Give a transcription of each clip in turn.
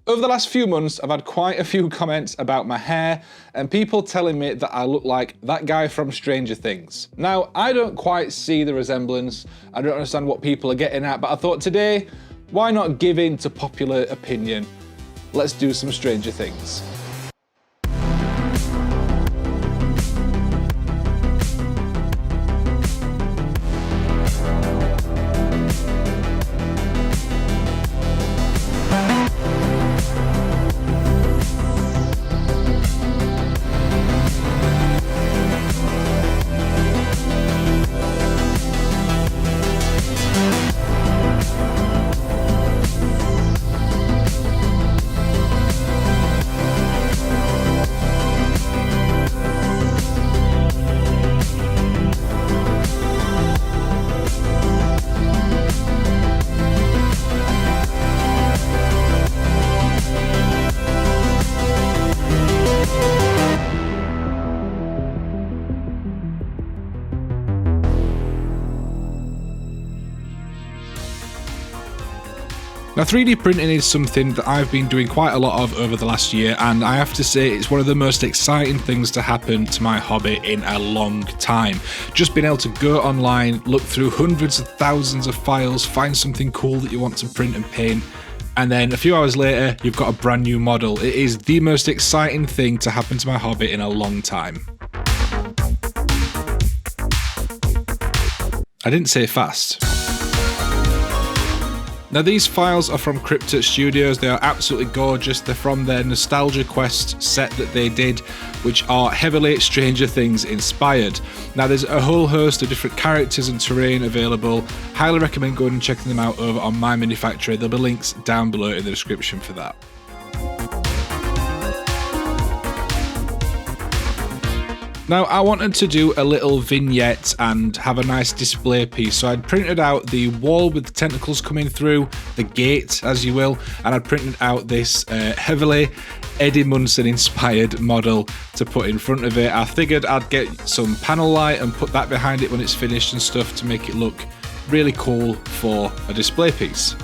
Over the last few months, I've had quite a few comments about my hair and people telling me that I look like that guy from Stranger Things. Now, I don't quite see the resemblance, I don't understand what people are getting at, but I thought today, why not give in to popular opinion? Let's do some Stranger Things. Now 3D printing is something that I've been doing quite a lot of over the last year, and I have to say it's one of the most exciting things to happen to my hobby in a long time. Just being able to go online, look through hundreds of thousands of files, find something cool that you want to print and paint, and then a few hours later you've got a brand new model. It is the most exciting thing to happen to my hobby in a long time. I didn't say fast. Now these files are from Cryptic Studios. They are absolutely gorgeous. They're from their Nostalgia Quest set that they did, which are heavily Stranger Things inspired. Now there's a whole host of different characters and terrain available. Highly recommend going and checking them out over on my manufacturer. There'll be links down below in the description for that. Now I wanted to do a little vignette and have a nice display piece, so I'd printed out the wall with the tentacles coming through, the gate as you will, and I'd printed out this heavily Eddie Munson inspired model to put in front of it. I figured I'd get some panel light and put that behind it when it's finished and stuff to make it look really cool for a display piece.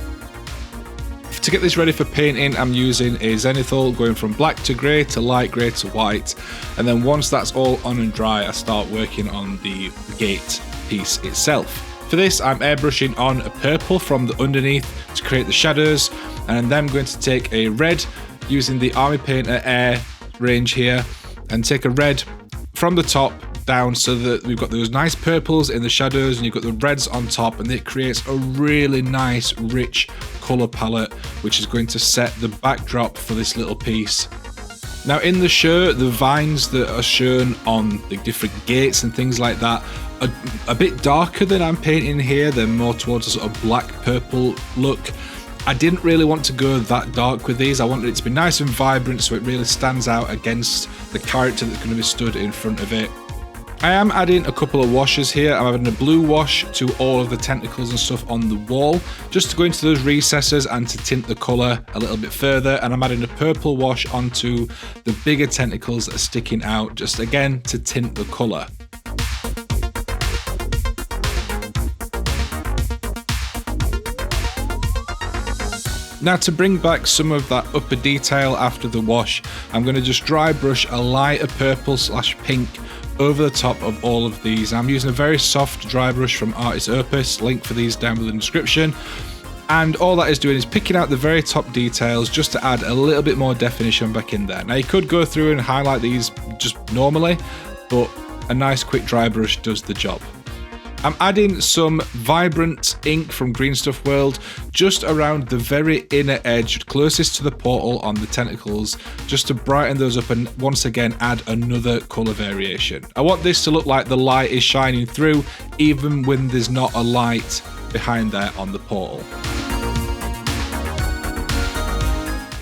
To get this ready for painting, I'm using a zenithal going from black to grey to light grey to white, and then once that's all on and dry I start working on the gate piece itself. For this I'm airbrushing on a purple from the underneath to create the shadows, and then I'm going to take a red using the Army Painter Air range here and take a red from the top down so that we've got those nice purples in the shadows and you've got the reds on top, and it creates a really nice rich colour palette which is going to set the backdrop for this little piece. Now in the shirt, the vines that are shown on the different gates and things like that are a bit darker than I'm painting here. They're more towards a sort of black purple look. I didn't really want to go that dark with these. I wanted it to be nice and vibrant so it really stands out against the character that's going to be stood in front of it. I am adding a couple of washes here. I'm adding a blue wash to all of the tentacles and stuff on the wall, just to go into those recesses and to tint the colour a little bit further, and I'm adding a purple wash onto the bigger tentacles that are sticking out, just again to tint the colour. Now to bring back some of that upper detail after the wash, I'm going to just dry brush a lighter purple / pink over the top of all of these. I'm using a very soft dry brush from Artist Opus, link for these down below in the description, and all that is doing is picking out the very top details just to add a little bit more definition back in there. Now you could go through and highlight these just normally, but a nice quick dry brush does the job. I'm adding some vibrant ink from Green Stuff World just around the very inner edge closest to the portal on the tentacles, just to brighten those up and once again add another colour variation. I want this to look like the light is shining through even when there's not a light behind there on the portal.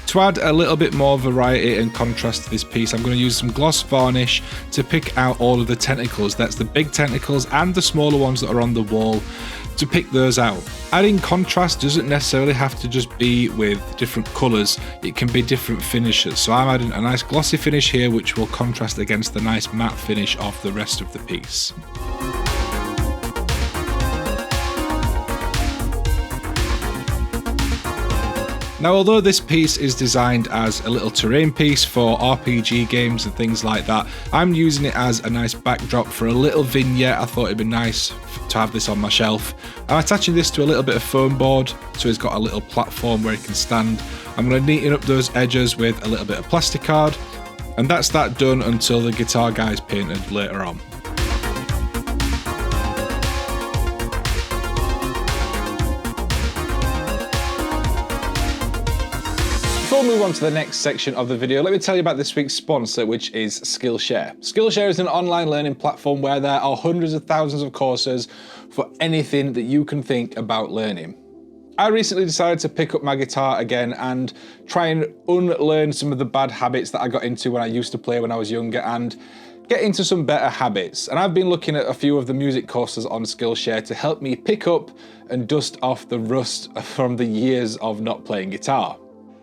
To add a little bit more variety and contrast to this piece, I'm going to use some gloss varnish to pick out all of the tentacles. That's the big tentacles and the smaller ones that are on the wall, to pick those out. Adding contrast doesn't necessarily have to just be with different colours, it can be different finishes. So I'm adding a nice glossy finish here which will contrast against the nice matte finish of the rest of the piece. Now, although this piece is designed as a little terrain piece for RPG games and things like that, I'm using it as a nice backdrop for a little vignette. I thought it'd be nice to have this on my shelf. I'm attaching this to a little bit of foam board, so it's got a little platform where it can stand. I'm going to neaten up those edges with a little bit of plastic card, and that's that done until the guitar guy's painted later on. Before we move on to the next section of the video, let me tell you about this week's sponsor, which is Skillshare. Skillshare is an online learning platform where there are hundreds of thousands of courses for anything that you can think about learning. I recently decided to pick up my guitar again and try and unlearn some of the bad habits that I got into when I used to play when I was younger and get into some better habits. And I've been looking at a few of the music courses on Skillshare to help me pick up and dust off the rust from the years of not playing guitar.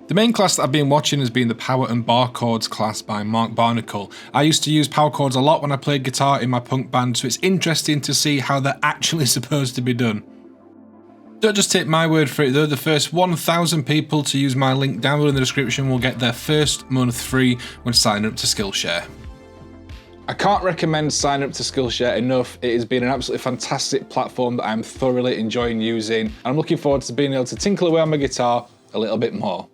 The main class that I've been watching has been the Power and Bar Chords class by Mark Barnacle. I used to use power chords a lot when I played guitar in my punk band, so it's interesting to see how they're actually supposed to be done. Don't just take my word for it though, the first 1,000 people to use my link down below in the description will get their first month free when signing up to Skillshare. I can't recommend signing up to Skillshare enough. It has been an absolutely fantastic platform that I'm thoroughly enjoying using, and I'm looking forward to being able to tinkle away on my guitar a little bit more.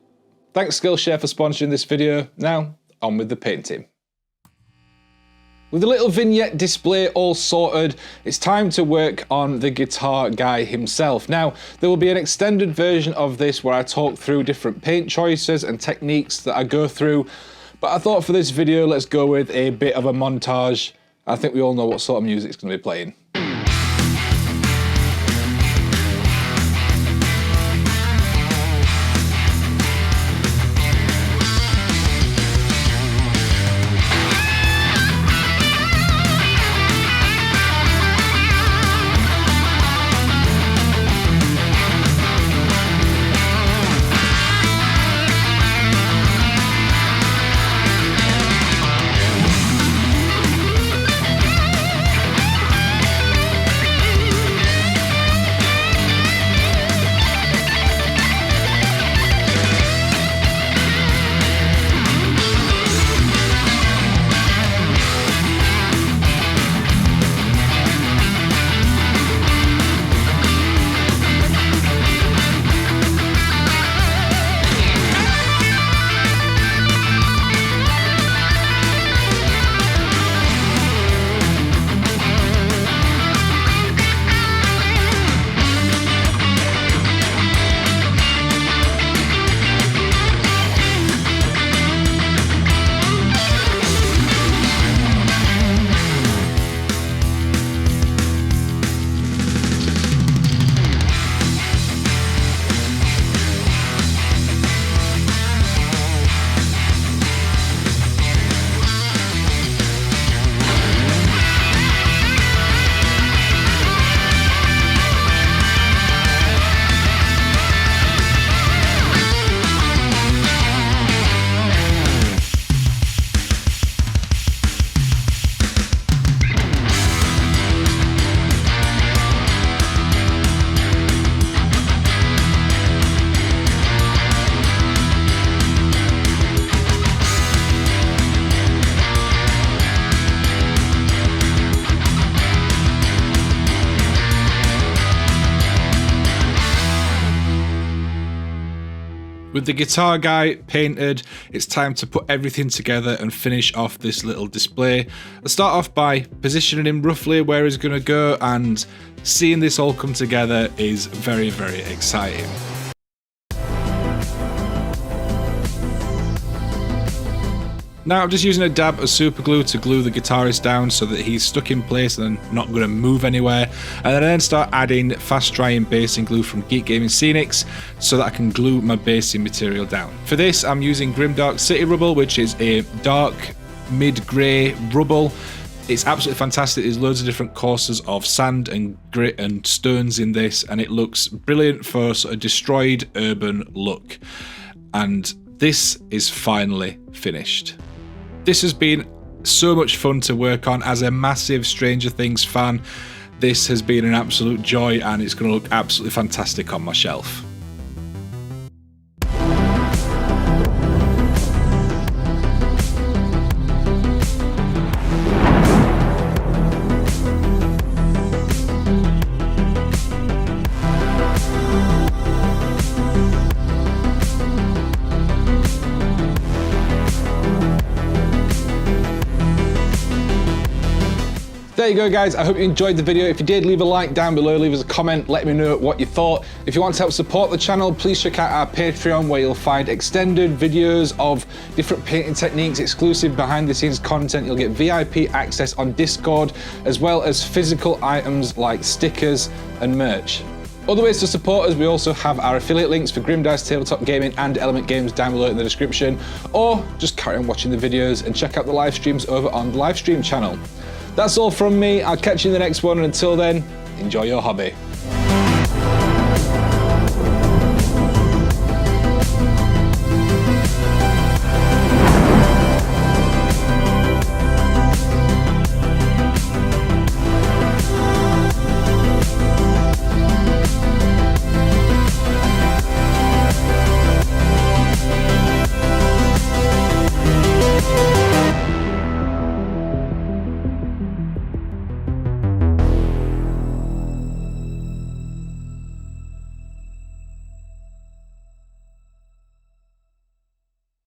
Thanks Skillshare for sponsoring this video. Now, on with the painting. With a little vignette display all sorted, it's time to work on the guitar guy himself. Now, there will be an extended version of this where I talk through different paint choices and techniques that I go through, but I thought for this video, let's go with a bit of a montage. I think we all know what sort of music it's going to be playing. With the guitar guy painted, it's time to put everything together and finish off this little display. I'll start off by positioning him roughly where he's going to go, and seeing this all come together is very, very exciting. Now I'm just using a dab of super glue to glue the guitarist down so that he's stuck in place and not going to move anywhere, and then start adding fast drying basing glue from Geek Gaming Scenics so that I can glue my basing material down. For this I'm using Grimdark City Rubble, which is a dark mid-grey rubble. It's absolutely fantastic. There's loads of different courses of sand and grit and stones in this, and it looks brilliant for sort of destroyed urban look. And this is finally finished. This has been so much fun to work on. As a massive Stranger Things fan, this has been an absolute joy, and it's going to look absolutely fantastic on my shelf. There you go, guys. I hope you enjoyed the video. If you did, leave a like down below, leave us a comment, let me know what you thought. If you want to help support the channel, please check out our Patreon, where you'll find extended videos of different painting techniques, exclusive behind the scenes content. You'll get VIP access on Discord, as well as physical items like stickers and merch. Other ways to support us, we also have our affiliate links for Grim Dice, Tabletop Gaming and Element Games down below in the description, or just carry on watching the videos and check out the live streams over on the live stream channel. That's all from me. I'll catch you in the next one, and until then, enjoy your hobby.